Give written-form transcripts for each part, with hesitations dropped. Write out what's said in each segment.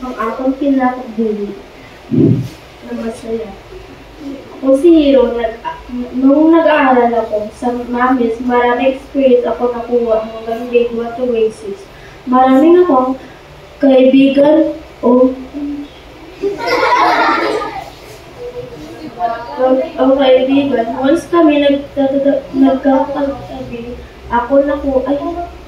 Ang akong kinakabili na masaya. Ako si Hero, nung nag-aaral ako sa Mamis, maraming experience ako nakuha hanggang grade 1 to grade 6. Maraming akong kaibigan o kaibigan. Once kami nagkakatabi, ako na po, ay,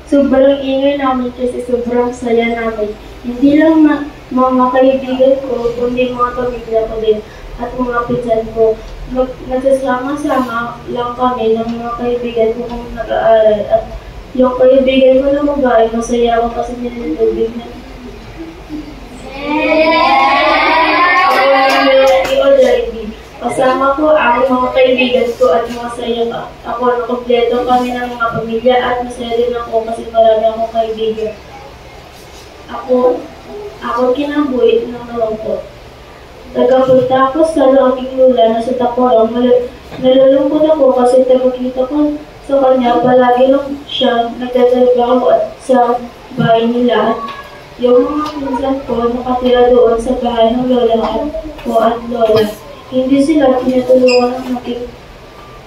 sobrang ingay namin kasi sobrang saya namin. Hindi lang mga kaibigan ko, kundi mga pamilya ko din at mga pinsan ko. Nagsasama-sama lang kami ng mga kaibigan ko kung nag-aaral. At yung kaibigan ko na babae, masaya ako kasi nililibig na. Kasama ko ang mga kaibigan ko at masaya ako na kompleto kami ng mga pamilya at masaya din ako kasi marami akong kaibigan. Ako kinabuhi ng malungkot. Nagkapunta ako sa aming lula na sa Taporong. Nalulungkot ako kasi tapagkita ko sa kanya, palagi lang siya nagtatrabaho sa bahay nila. Yung mga pinsan ko nakatira doon sa bahay ng lola ko at lola. Hindi sila tinutulungan ng aking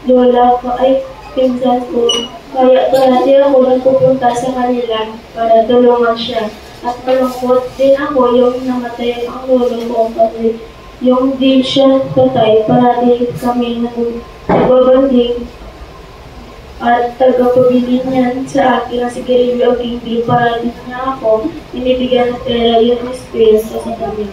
lola ko ay pinsan ko. Kaya parati ako nagpupunta sa kanila para tulungan siya. At malungkot din ako yung namatay ang lolo ko kasi yung di siya patay, parati kami nagbabanding at tagapabili niyan sa akin na si Kiribio King, parati niya ako, inibigyan ng pera yung experience ko sa kanya.